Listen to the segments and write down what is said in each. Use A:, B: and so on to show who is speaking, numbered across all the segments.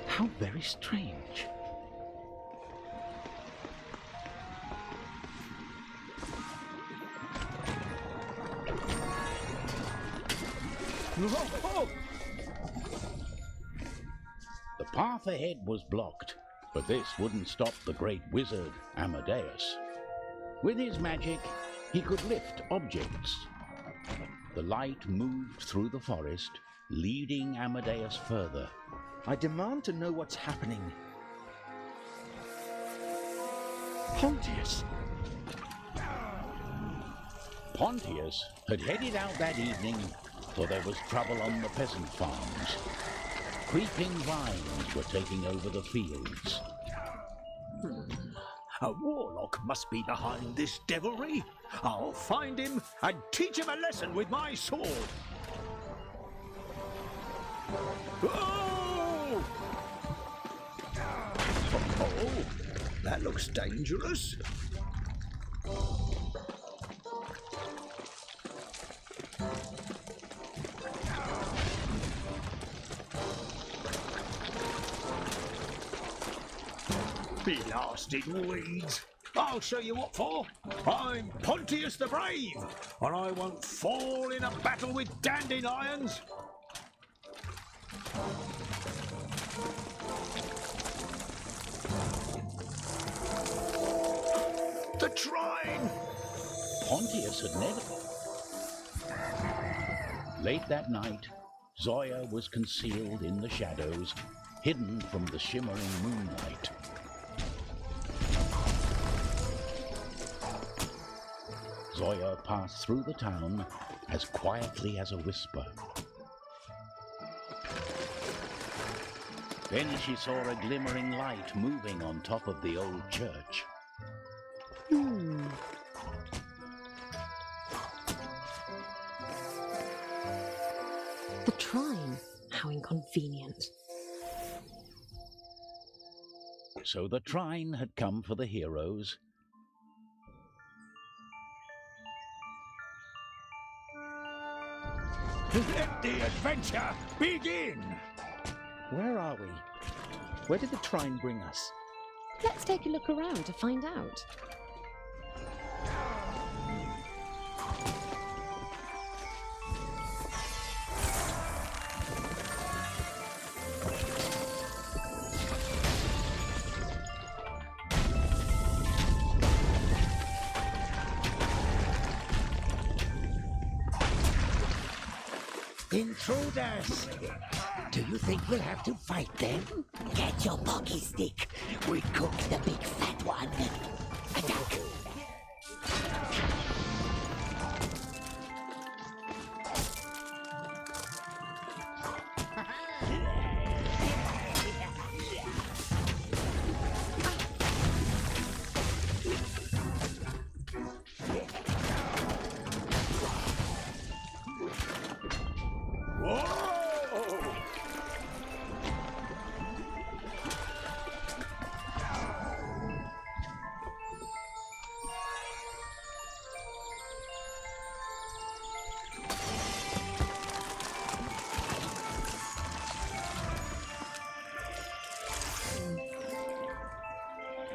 A: How very strange. The path ahead was blocked, but this wouldn't stop the great wizard, Amadeus. With his magic, he could lift objects. The light moved through the forest, leading Amadeus further.
B: I demand to know what's happening. Pontius!
A: Pontius had headed out that evening, for there was trouble on the peasant farms. Creeping vines were taking over the fields.
C: A warlock must be behind this devilry. I'll find him and teach him a lesson with my sword. Oh! Oh, that looks dangerous. Blasted weeds! I'll show you what for. I'm Pontius the Brave, and I won't fall in a battle with dandelions. The Trine!
A: Pontius had never... Late that night, Zoya was concealed in the shadows, hidden from the shimmering moonlight. Zoya passed through the town as quietly as a whisper. Then she saw a glimmering light moving on top of the old church.
D: The Trine. How inconvenient.
A: So the Trine had come for the heroes.
C: Let the adventure begin!
B: Where are we? Where did the Trine bring us?
D: Let's take a look around to find out.
E: Intruders! Do you think we'll have to fight them? Get your pocky stick. We cooked the big fat one. Attack!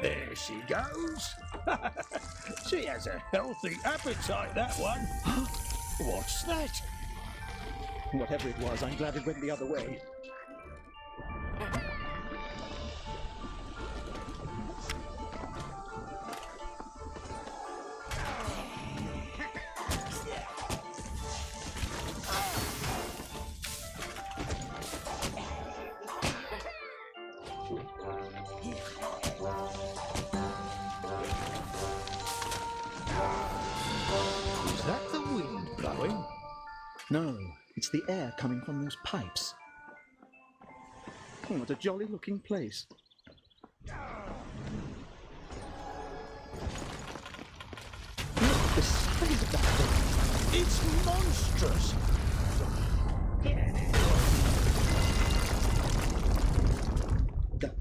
C: There she goes. She has a healthy appetite, that one. What's that?
B: Whatever it was, I'm glad it went the other way.
C: Is that the wind blowing?
B: No, it's the air coming from those pipes. Oh, what a jolly looking place. Look, the size of that thing.
C: It's monstrous.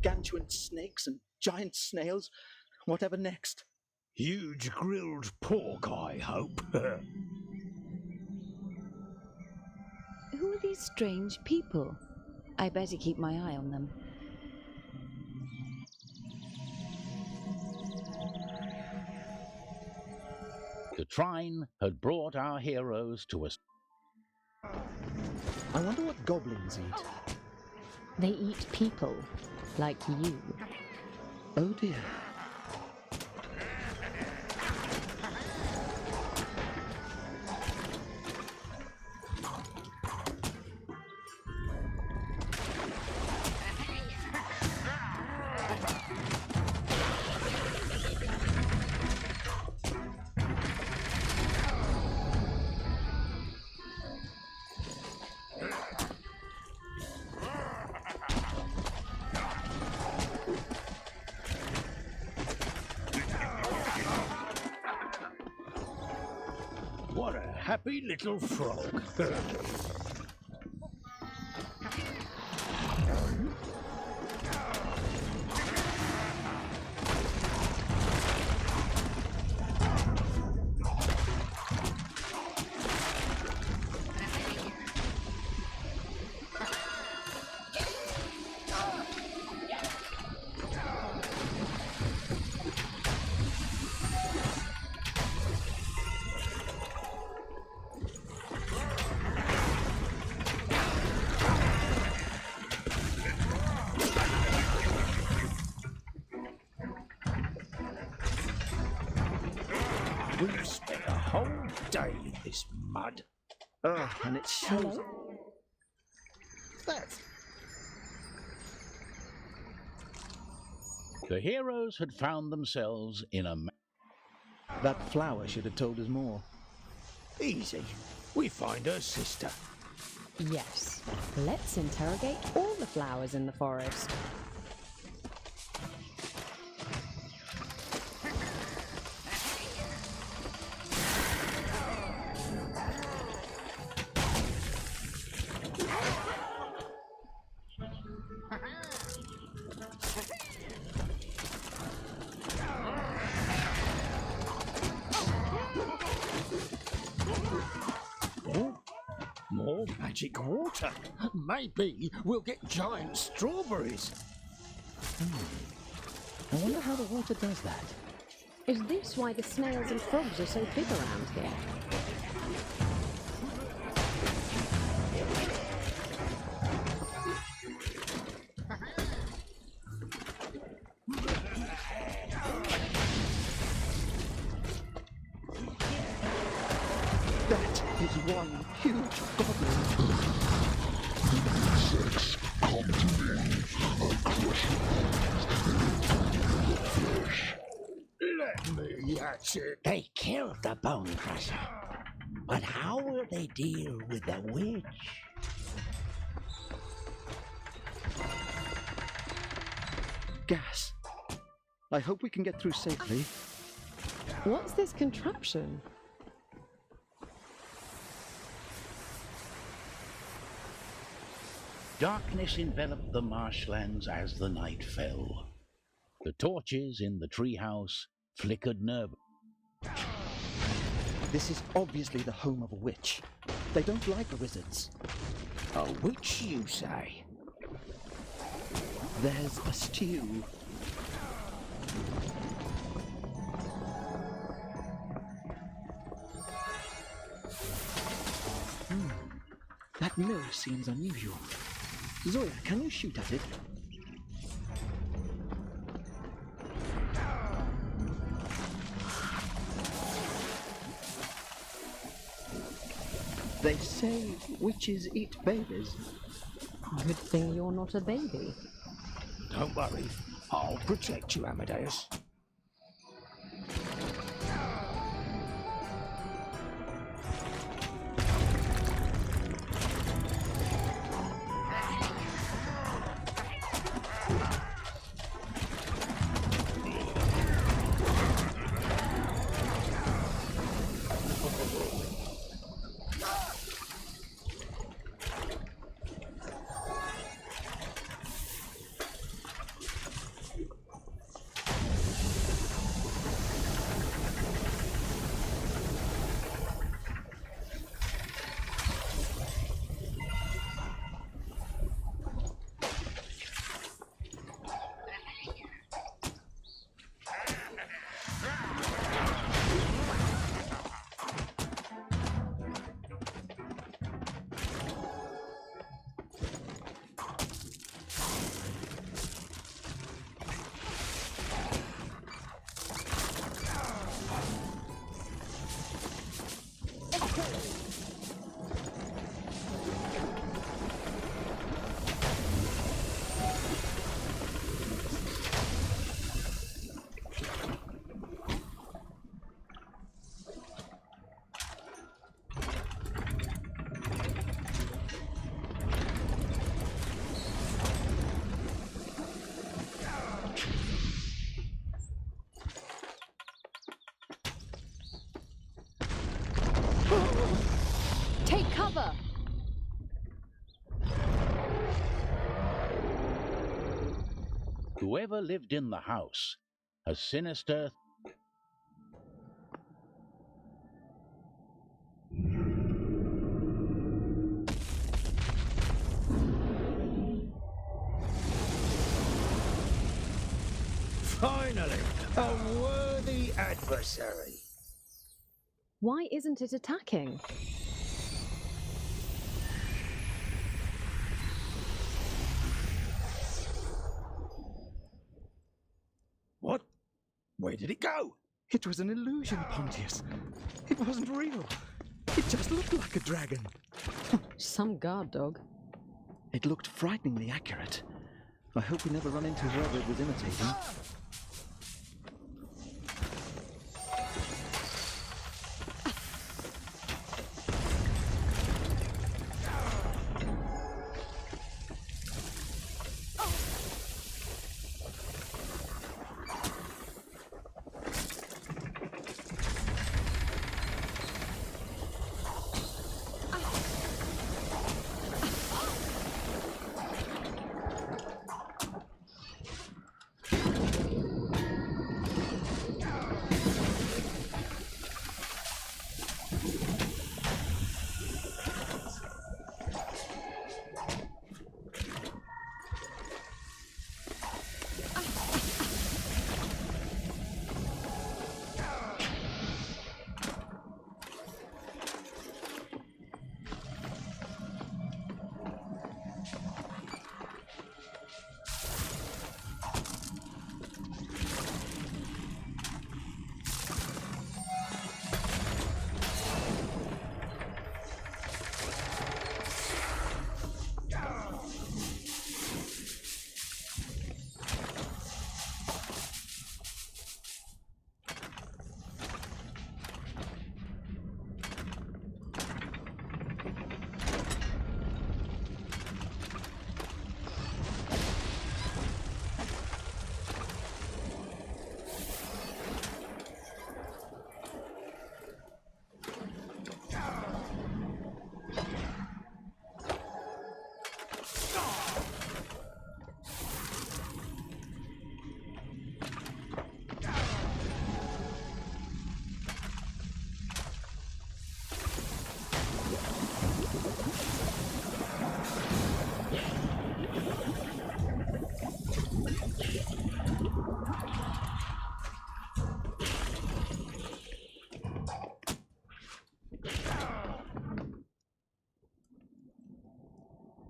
B: gargantuan snakes and giant snails. Whatever next?
C: Huge grilled pork, I hope.
F: Who are these strange people? I better keep my eye on them.
A: The Trine had brought our heroes to a...
B: I wonder what goblins eat.
D: They eat people, like you.
B: Oh dear.
C: What a happy little frog. We've spent a whole day in this mud.
B: Oh, and it shows.
F: Hello?
B: That's
A: The heroes had found themselves in a...
B: that flower should have told us more.
C: Easy. We find her sister.
D: Yes. Let's interrogate all the flowers in the forest.
C: More magic water. Maybe we'll get giant strawberries.
B: I wonder how the water does that.
D: Is this why the snails and frogs are so big around here?
B: That is one huge goblin.
C: Let me at it.
E: They killed the Bone Crusher. But how will they deal with the witch?
B: Gas. I hope we can get through safely.
D: What's this contraption?
A: Darkness enveloped the marshlands as the night fell. The torches in the treehouse flickered nervously.
B: This is obviously the home of a witch. They don't like wizards.
C: A witch, you say?
B: There's a stew. That mill seems unusual. Zoya, can you shoot at it? They say witches eat babies.
D: Good thing you're not a baby.
C: Don't worry. I'll protect you, Amadeus.
A: Whoever lived in the house, a sinister
C: Finally, a worthy adversary.
D: Why isn't it attacking?
C: What? Where did it go?
B: It was an illusion, Pontius. It wasn't real. It just looked like a dragon.
D: Some guard dog.
B: It looked frighteningly accurate. I hope we never run into whoever it was imitating.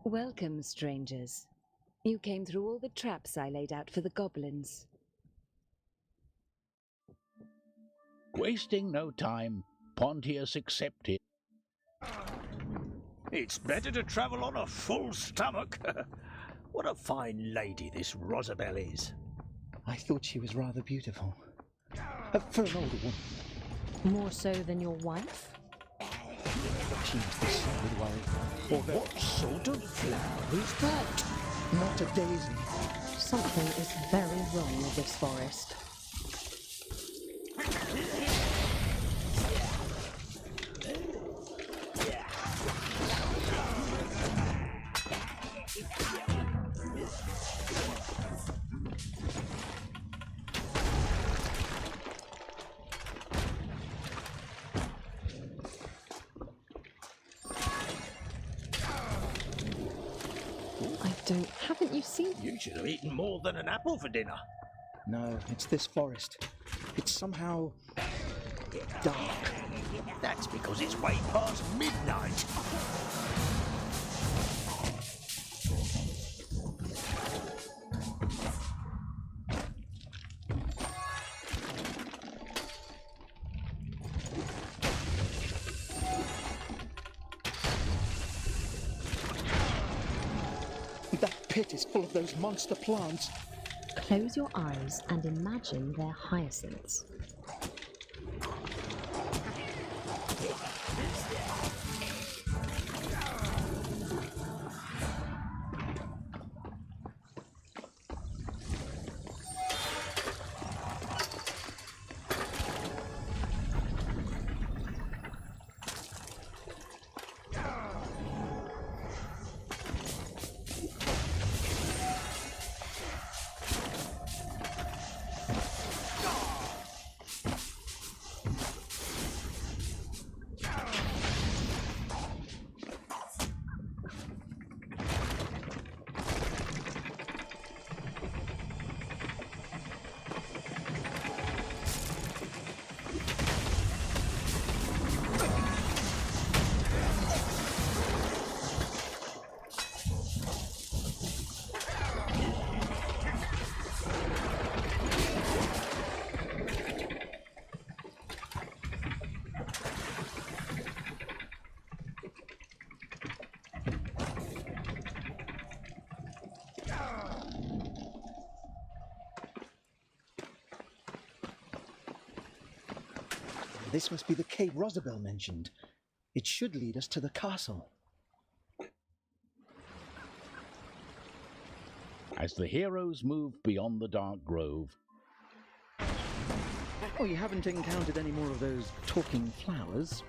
F: Welcome, strangers. You came through all the traps I laid out for the goblins.
A: Wasting no time, Pontius accepted.
C: It's better to travel on a full stomach. What a fine lady this Rosabelle is.
B: I thought she was rather beautiful. For an older woman.
D: More so than your wife?
B: She must be so worried.
C: What sort of flower is that?
B: Not a daisy.
D: Something is very wrong with this forest. Haven't you seen?
C: You should have eaten more than an apple for dinner.
B: No, it's this forest. It's somehow dark.
C: That's because it's way past midnight.
B: That pit is full of those monster plants.
D: Close your eyes and imagine they're hyacinths.
B: This must be the cave Rosabelle mentioned. It should lead us to the castle.
A: As the heroes move beyond the dark grove,
B: Oh, you haven't encountered any more of those talking flowers?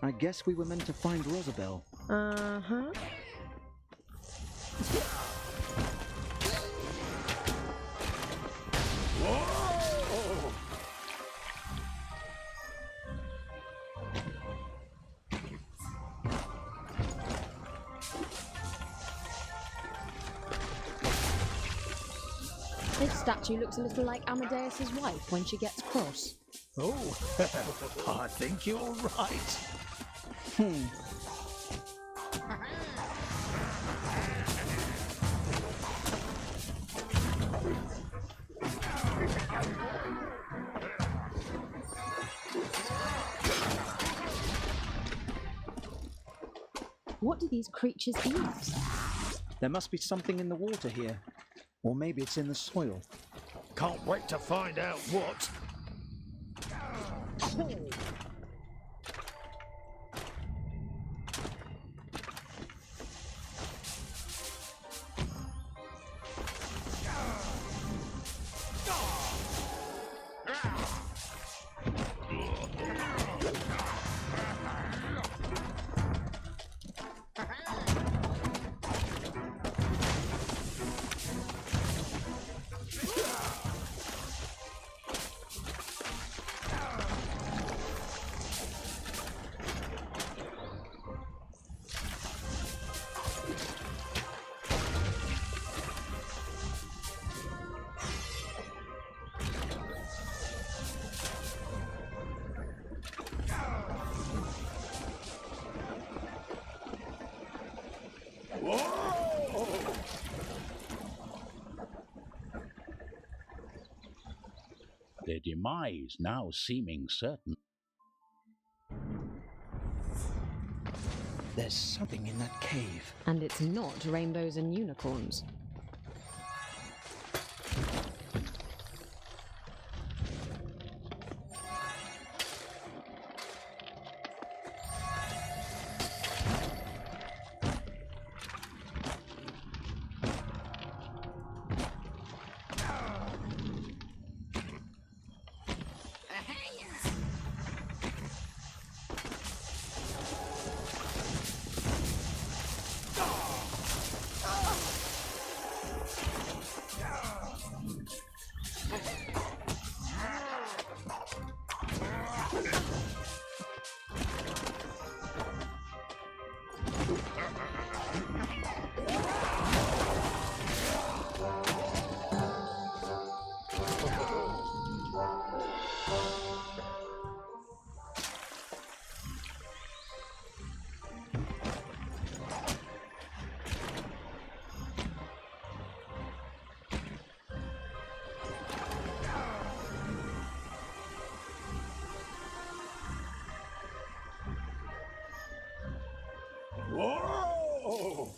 B: I guess we were meant to find Rosabelle.
D: Uh-huh. This statue looks a little like Amadeus's wife when she gets cross.
C: Oh, I think you're right.
D: What do these creatures eat?
B: There must be something in the water here. Or maybe it's in the soil.
C: Can't wait to find out what.
A: their demise now seeming certain.
B: There's something in that cave.
D: And it's not rainbows and unicorns.
C: Whoa!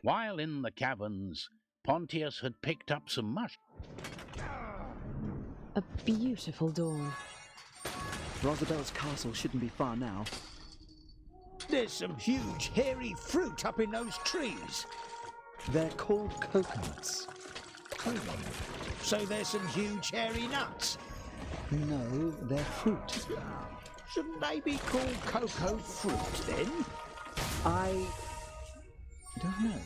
A: While in the caverns, Pontius had picked up some mush.
D: A beautiful dawn.
B: Rosabelle's castle shouldn't be far now.
C: There's some huge hairy fruit up in those trees.
B: They're called coconuts.
C: So there's some huge hairy nuts.
B: No, they're fruit.
C: Shouldn't they be called cocoa fruit then?
B: I don't know.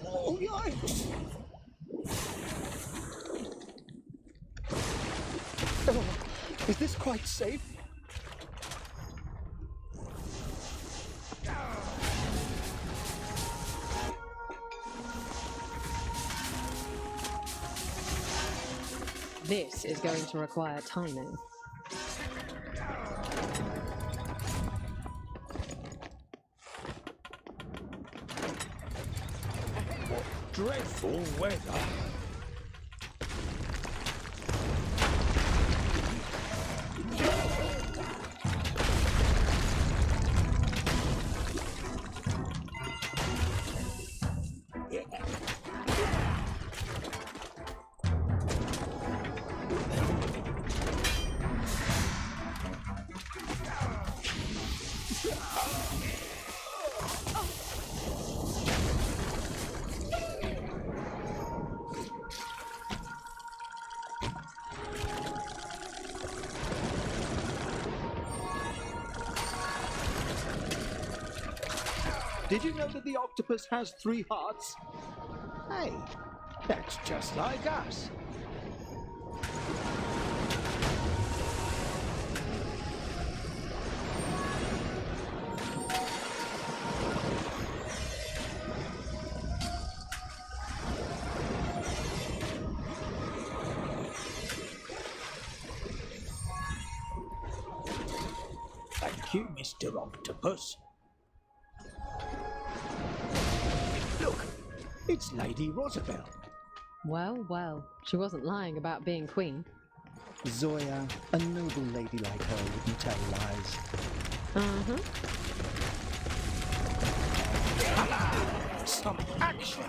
C: Oh, yikes!
B: Oh, is this quite safe?
D: This is going to require timing.
C: Dreadful weather.
B: Did you know that the octopus has 3 hearts?
C: Hey, that's just like us. Thank you, Mr. Octopus. Look, it's Lady Rosabelle.
D: Well, well, she wasn't lying about being queen.
B: Zoya, a noble lady like her wouldn't tell lies.
D: Uh-huh.
C: Some action!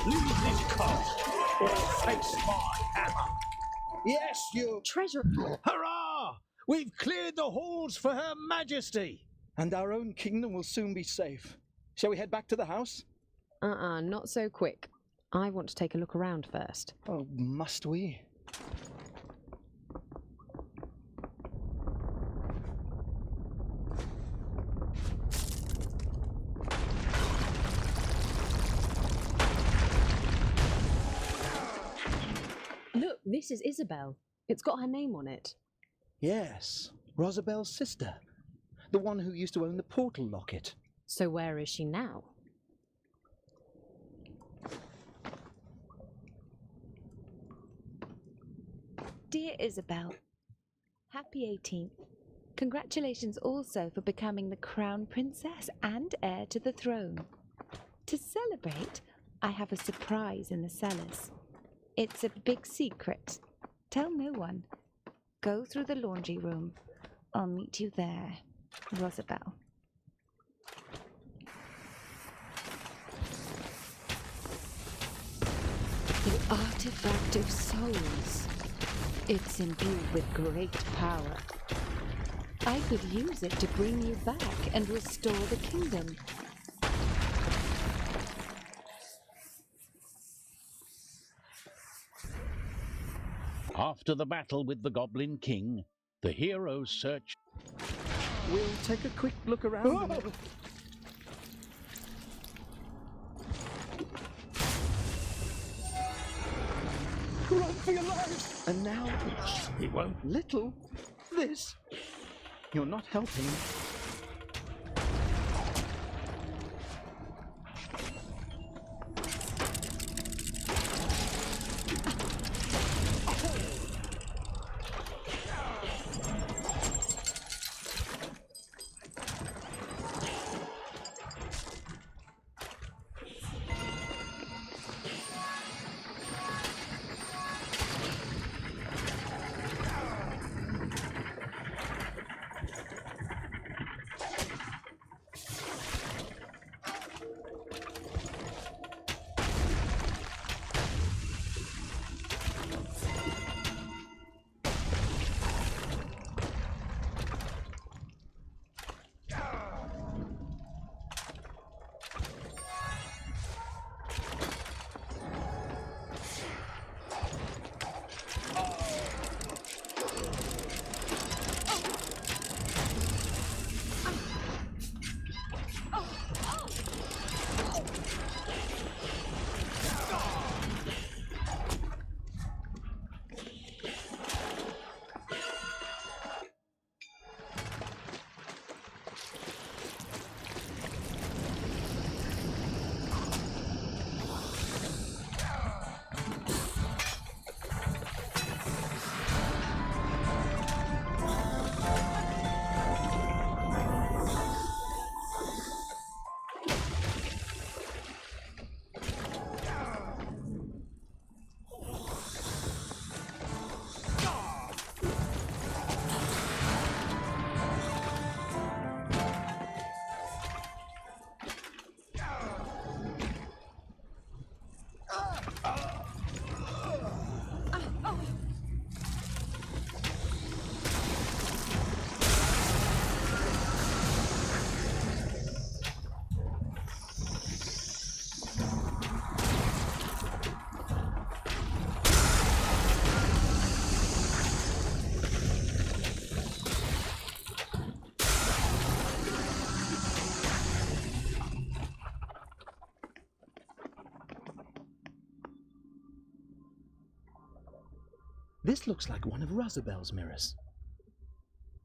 C: Leave this cast or face my hammer. Yes, you.
D: Treasure.
C: Hurrah! We've cleared the halls for Her Majesty.
B: And our own kingdom will soon be safe. Shall we head back to the house?
D: Not so quick. I want to take a look around first.
B: Oh, must we?
D: Look, this is Isabel. It's got her name on it.
B: Yes, Rosabelle's sister. The one who used to own the portal locket.
D: So where is she now?
F: Dear Isabel, happy 18th. Congratulations also for becoming the crown princess and heir to the throne. To celebrate, I have a surprise in the cellars. It's a big secret. Tell no one. Go through the laundry room. I'll meet you there, Rosabelle. The artifact of souls. It's imbued with great power. I could use it to bring you back and restore the kingdom.
A: After the battle with the Goblin King, the heroes search.
B: We'll take a quick look around.
C: Run for your lives!
B: And now,
C: It won't.
B: little, this. You're not helping. This looks like one of Rosabel's mirrors.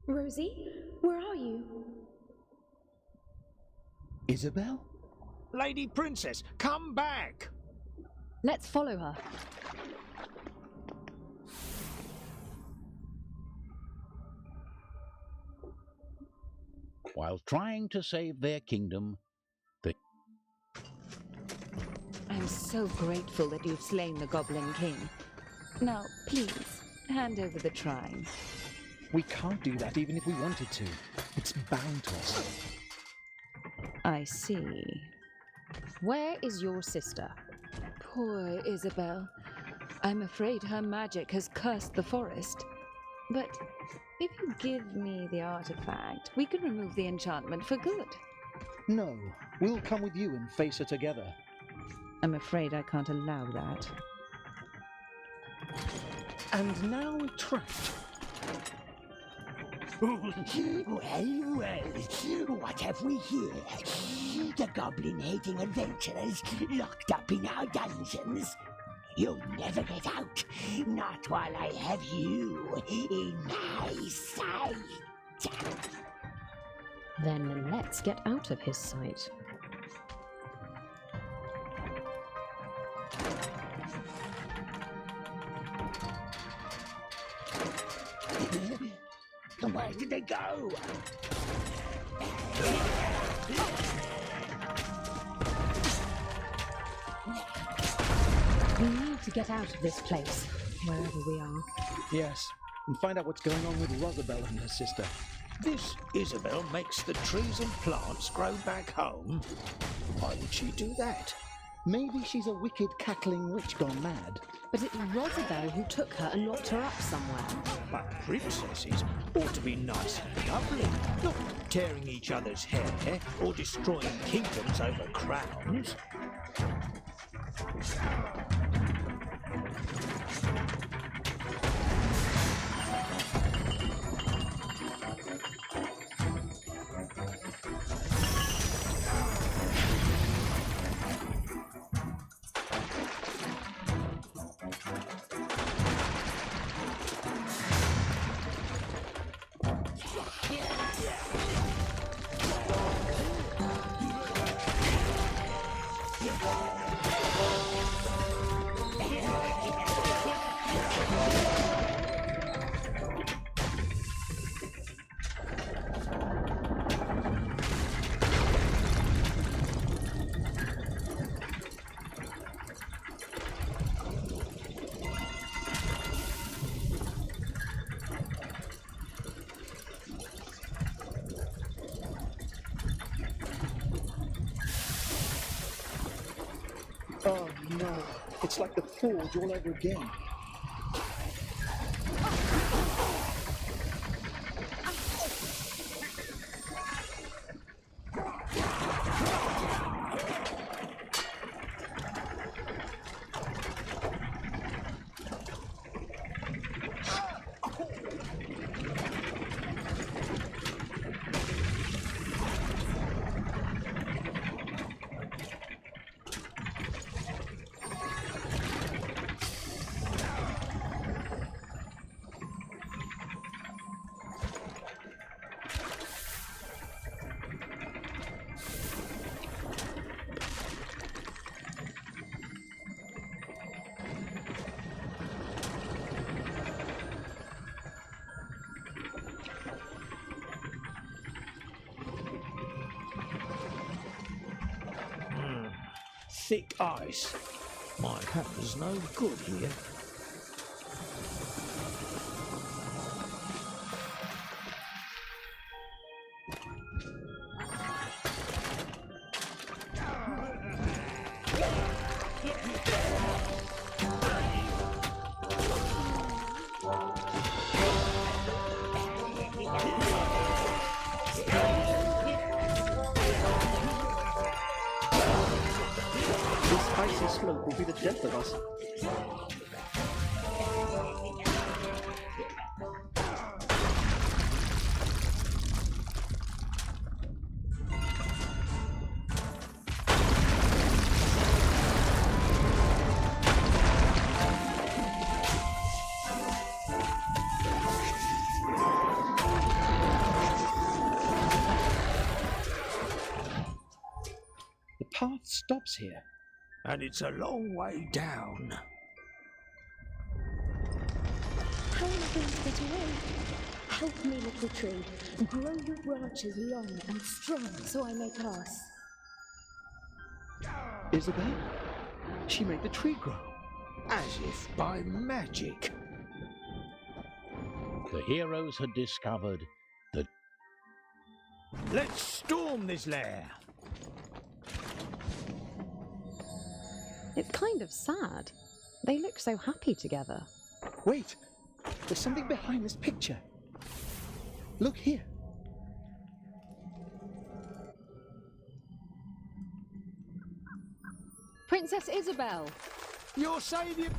D: Rosie, where are you?
B: Isabel?
C: Lady Princess, come back!
D: Let's follow her.
A: While trying to save their kingdom,
F: I'm so grateful that you've slain the Goblin King. Now, please, hand over the Trine.
B: We can't do that even if we wanted to. It's bound to us.
F: I see.
D: Where is your sister?
F: Poor Isabel. I'm afraid her magic has cursed the forest. But if you give me the artifact, we can remove the enchantment for good.
B: No, we'll come with you and face her together.
F: I'm afraid I can't allow that.
B: And now trapped.
E: Well, what have we here? The goblin-hating adventurers locked up in our dungeons. You'll never get out, not while I have you in my sight.
D: Then let's get out of his sight.
E: Where did they go?
D: We need to get out of this place, wherever we are.
B: Yes, and find out what's going on with Rosabel and her sister.
C: This Isabel makes the trees and plants grow back home. Why would she do that?
B: Maybe she's a wicked, cackling witch gone mad.
D: But it's Rosabel who took her and locked her up somewhere.
C: But princesses ought to be nice and lovely, not tearing each other's hair or destroying kingdoms over crowns.
B: Oh no, it's like the forge all over again.
C: Thick ice. My hammer's no good here.
B: This icy slope will be the death of us. The path stops here.
C: And it's a long way down.
D: How am I going to get away? Help me, little tree. Grow your branches long and strong so I may pass.
B: Isabel? She made the tree grow.
C: As if by magic.
A: The heroes had discovered that
C: Let's storm this lair.
D: It's kind of sad. They look so happy together.
B: Wait! There's something behind this picture. Look here.
D: Princess Isabel!
C: Your saviour.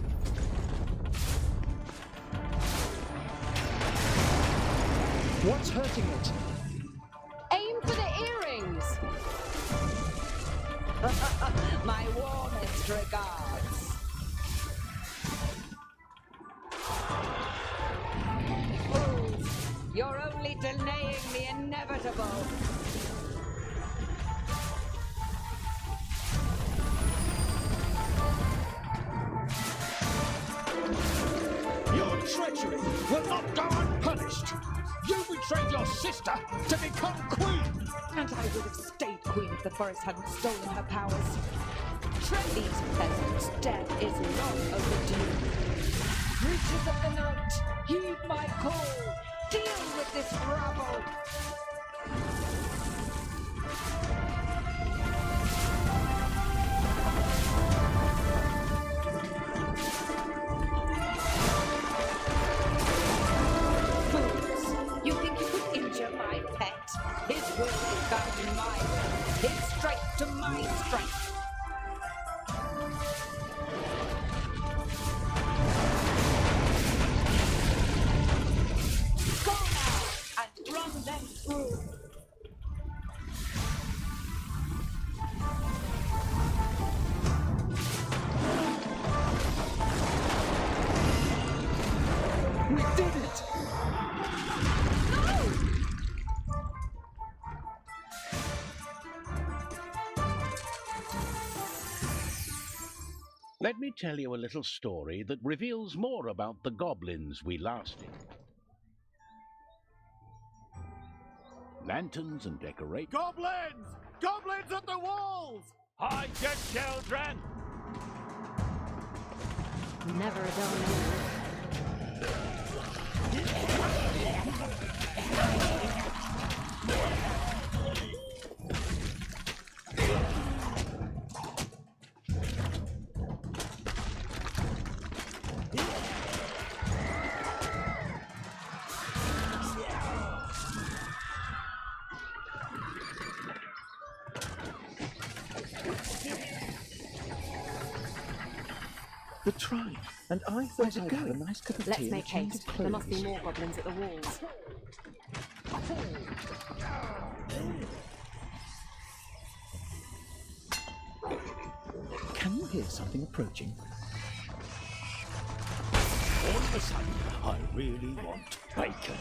B: What's hurting it?
D: Aim for the earrings!
G: My warmest regards. Fools, you're only delaying the inevitable.
C: Your treachery will not go unpunished. You betrayed your sister to become queen.
G: And I would have stayed queen if the forest hadn't stolen her powers. These peasants' death is long overdue. Creatures of the night, heed my call. Deal with this rabble. Fools, you think you could injure my pet? His will is bound in my will. His strength to my strength. Go now and run them through.
B: We did it!
A: Let me tell you a little story that reveals more about the goblins we lasted. Lanterns and decorations.
H: Goblins! Goblins at the walls! Hide your children!
D: Never a dull moment.
B: The Trine. And I thought I'd have a nice cup of
I: Let's
B: tea and a
I: make
B: change
I: haste.
B: of
I: There must be
B: clothes.
I: more goblins at the walls.
B: Can you hear something approaching?
C: All of a sudden, I really want bacon.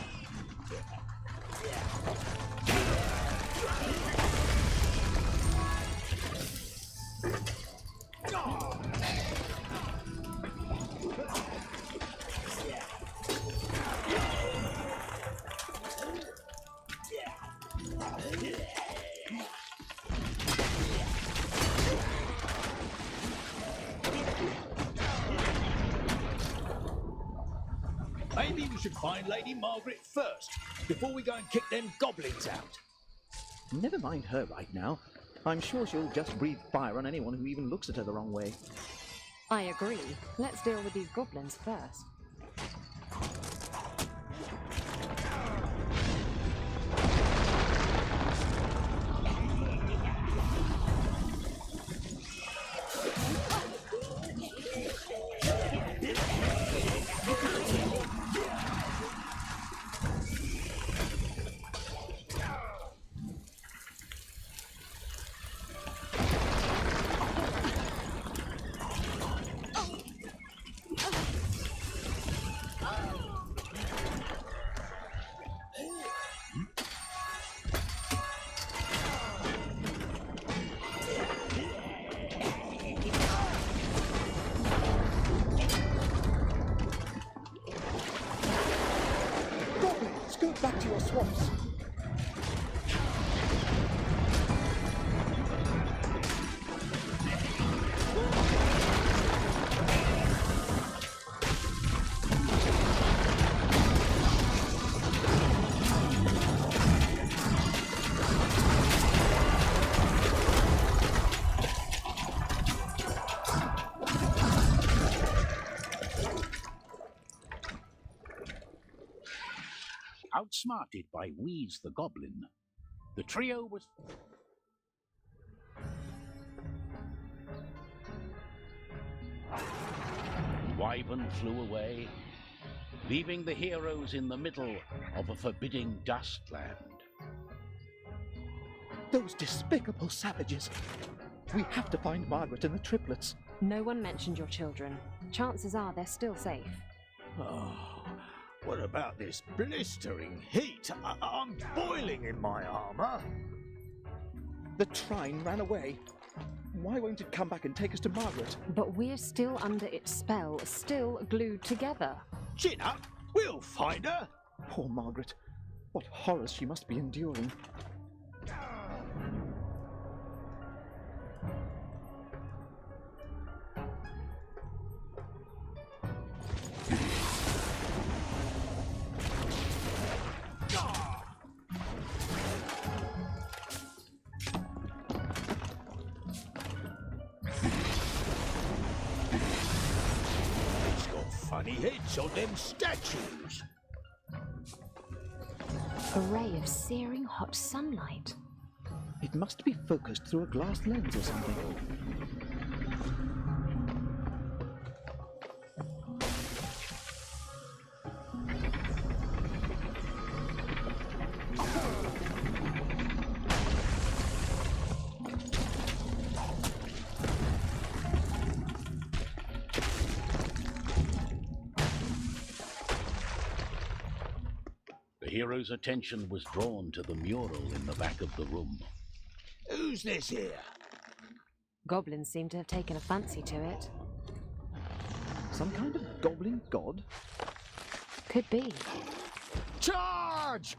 C: Maybe we should find Lady Margaret first, before we go and kick them goblins out.
B: Never mind her right now. I'm sure she'll just breathe fire on anyone who even looks at her the wrong way.
I: I agree. Let's deal with these goblins first.
B: Goblins, go back to your swamps.
A: Outsmarted by Wheeze the Goblin, the trio was... Wyvern flew away, leaving the heroes in the middle of a forbidding dustland.
B: Those despicable savages. We have to find Margaret and the triplets.
I: No one mentioned your children. Chances are they're still safe.
C: Oh, what about this blistering heat? I'm boiling in my armour.
B: The Trine ran away. Why won't it come back and take us to Margaret?
I: But we're still under its spell, still glued together.
C: Chin up, we'll find her.
B: Poor Margaret. What horrors she must be enduring.
C: It's got funny heads on them statues.
I: A ray of searing hot sunlight.
B: It must be focused through a glass lens or something.
A: The hero's attention was drawn to the mural in the back of the room.
C: Who's this here?
I: Goblins seem to have taken a fancy to it.
B: Some kind of goblin god?
I: Could be.
C: Charge!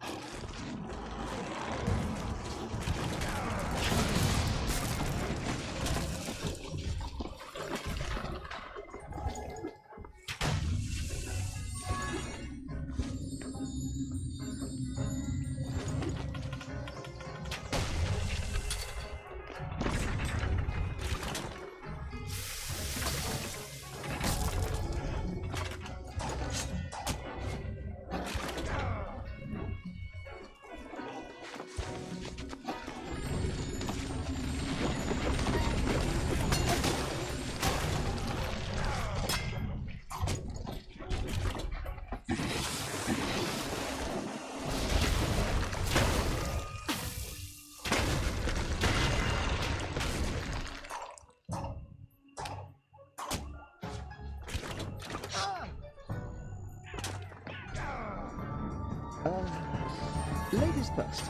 B: Ladies first.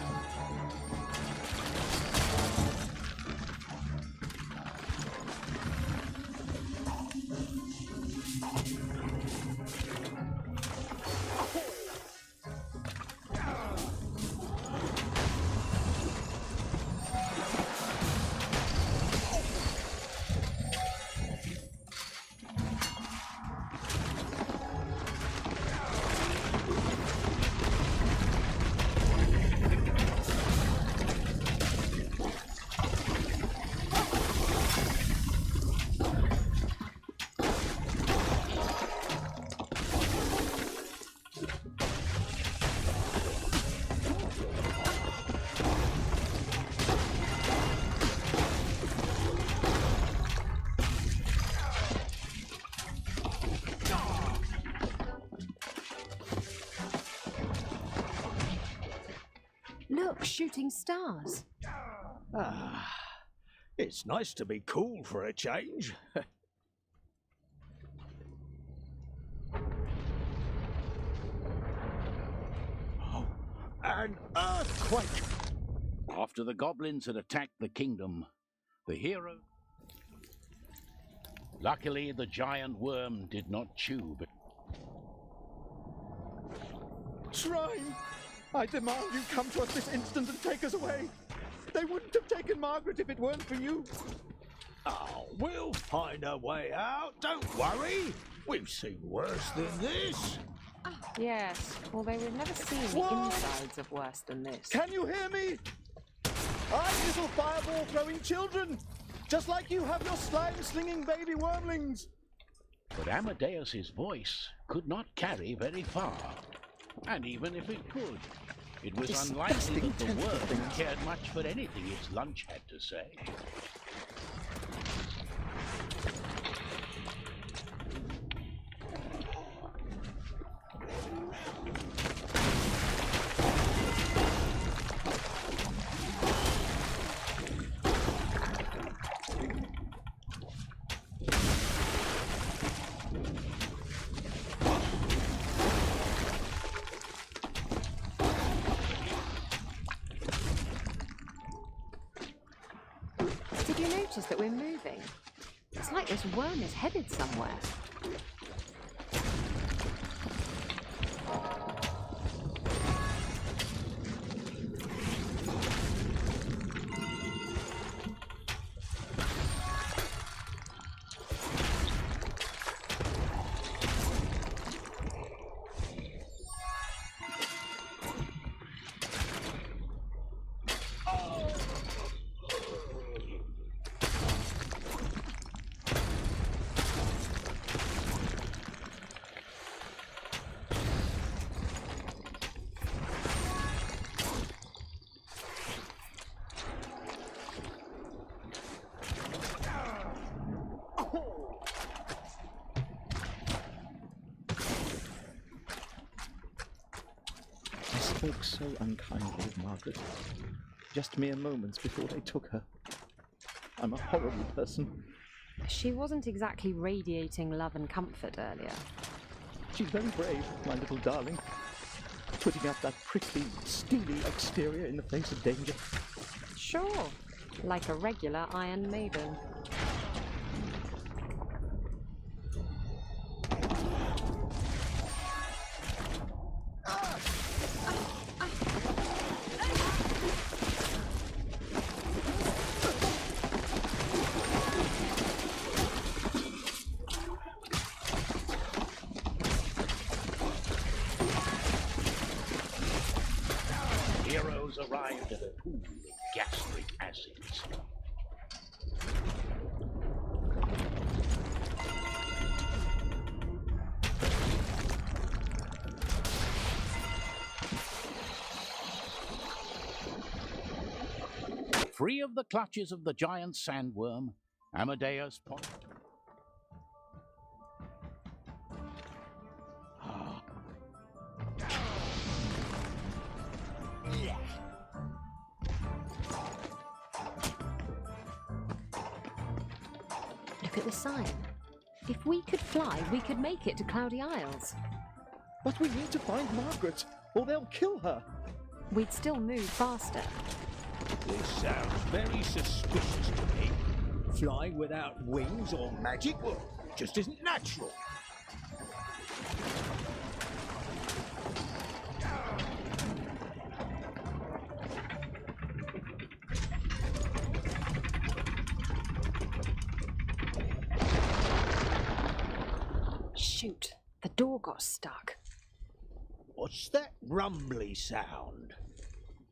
I: Look, shooting stars.
C: Ah, it's nice to be cool for a change. Oh, an earthquake!
A: After the goblins had attacked the kingdom, the hero... Luckily, the giant worm did not chew, but...
B: Trine! I demand you come to us this instant and take us away. They wouldn't have taken Margaret if it weren't for you.
C: Oh, we'll find a way out, don't worry. We've seen worse than this.
I: Yes, although we've never seen
B: What?
I: the insides of worse than this.
B: Can you hear me? I'm little fireball throwing children, just like you have your slime slinging baby wormlings.
A: But Amadeus's voice could not carry very far. And even if it could, it was unlikely that the
B: Disgusting
A: worm
B: things.
A: cared much for anything its lunch had to say.
I: Did you notice that we're moving? It's like this worm is headed somewhere.
B: I spoke so unkindly of Margaret, just mere moments before they took her. I'm a horrible person.
I: She wasn't exactly radiating love and comfort earlier.
B: She's very brave, my little darling, putting up that prickly, steely exterior in the face of danger.
I: Sure, like a regular Iron Maiden.
A: Heroes arrived at a pool of gastric acids. Free of the clutches of the giant sandworm, Amadeus pointed.
I: Look at the sign. If we could fly, we could make it to Cloudy Isles.
B: But we need to find Margaret. or they'll kill her.
I: We'd still move faster.
C: This sounds very suspicious to me. Flying without wings or magic, well, just isn't natural.
I: Shoot, the door got stuck.
C: What's that rumbly sound?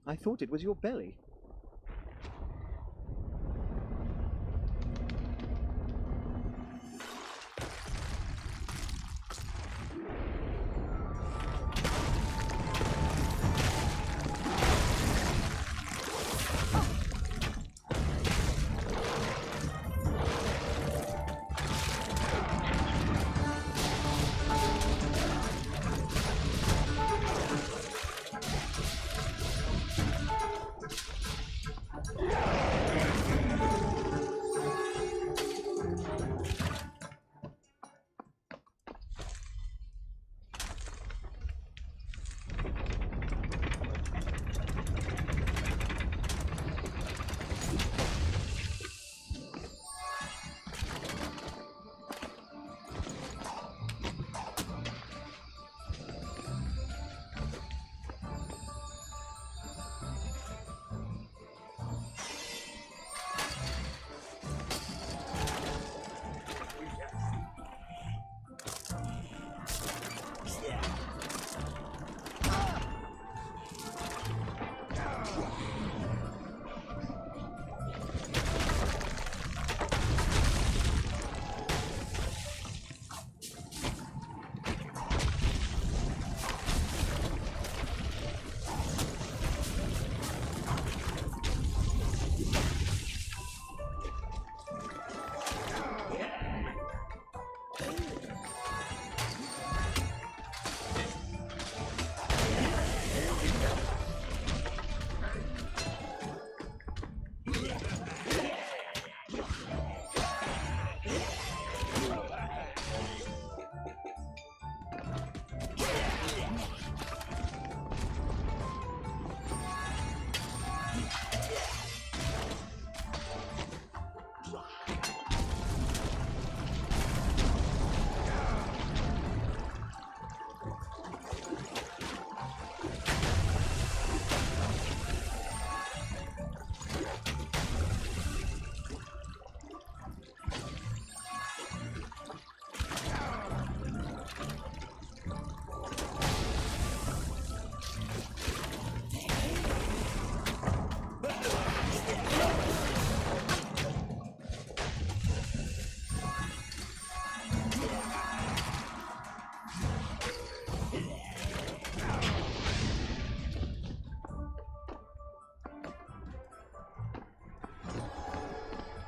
B: I thought it was your belly.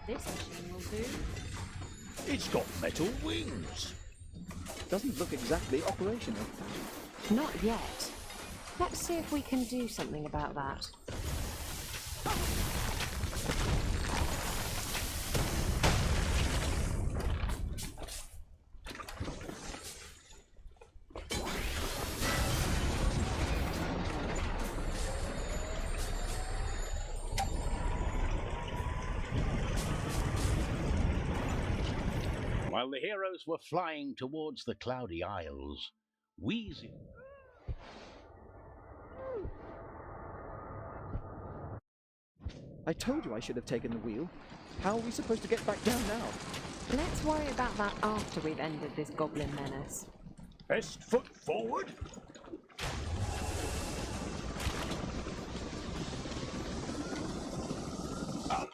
I: This machine will do.
C: It's got metal wings.
B: Doesn't look exactly operational.
I: Not yet. Let's see if we can do something about that.
A: While the heroes were flying towards the Cloudy Isles, wheezing.
B: I told you I should have taken the wheel. How are we supposed to get back down now?
I: Let's worry about that after we've ended this goblin menace.
C: Best foot forward. Up.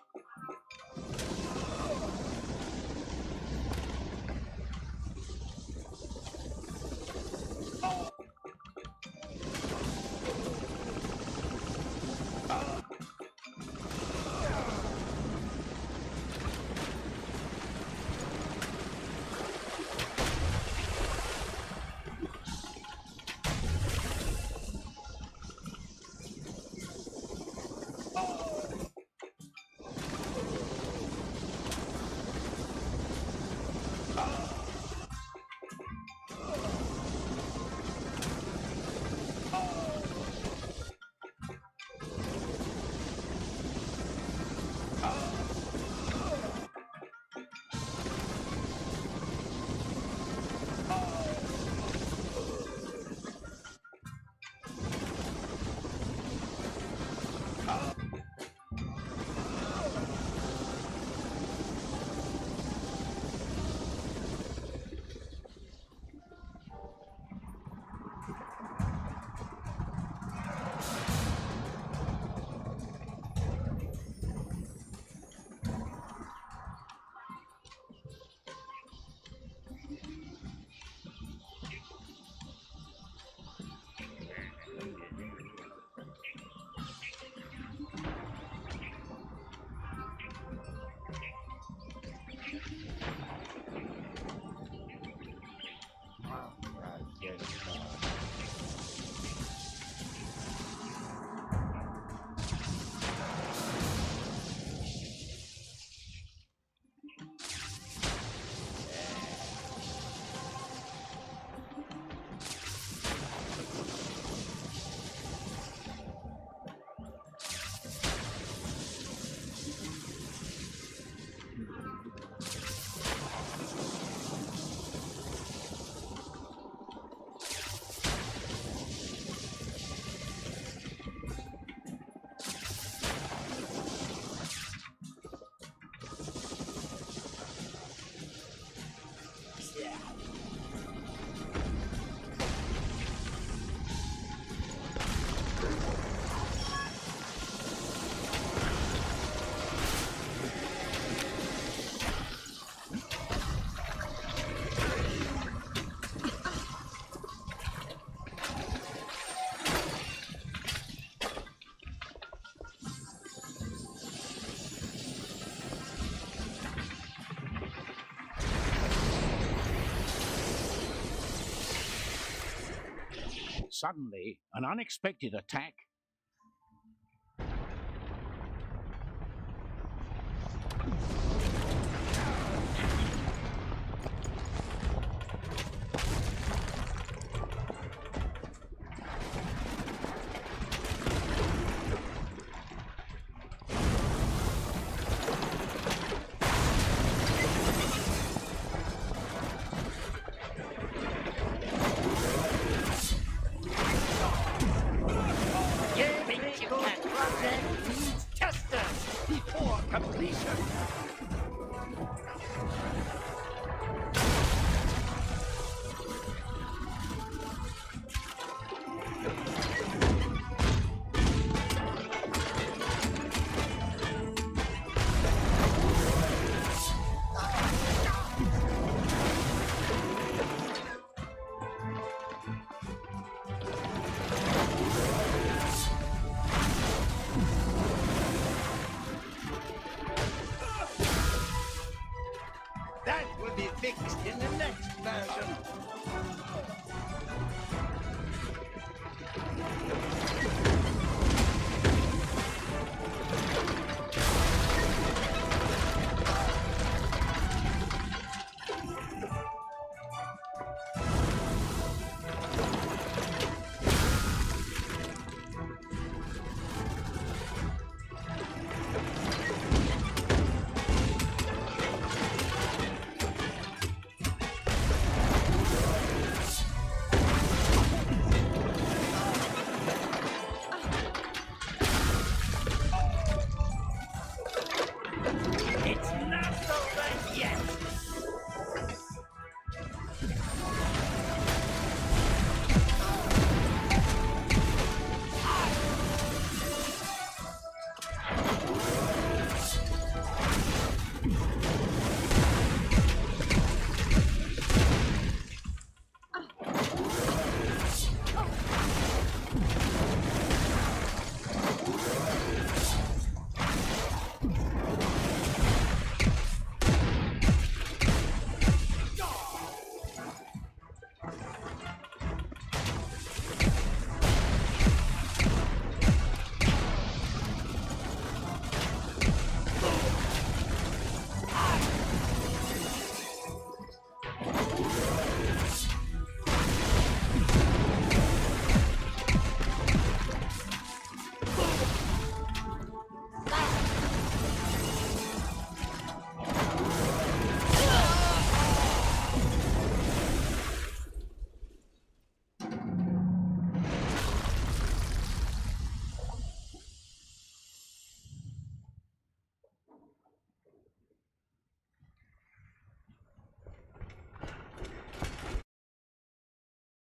A: suddenly an unexpected attack.
H: Before completion. That will be fixed in the next version.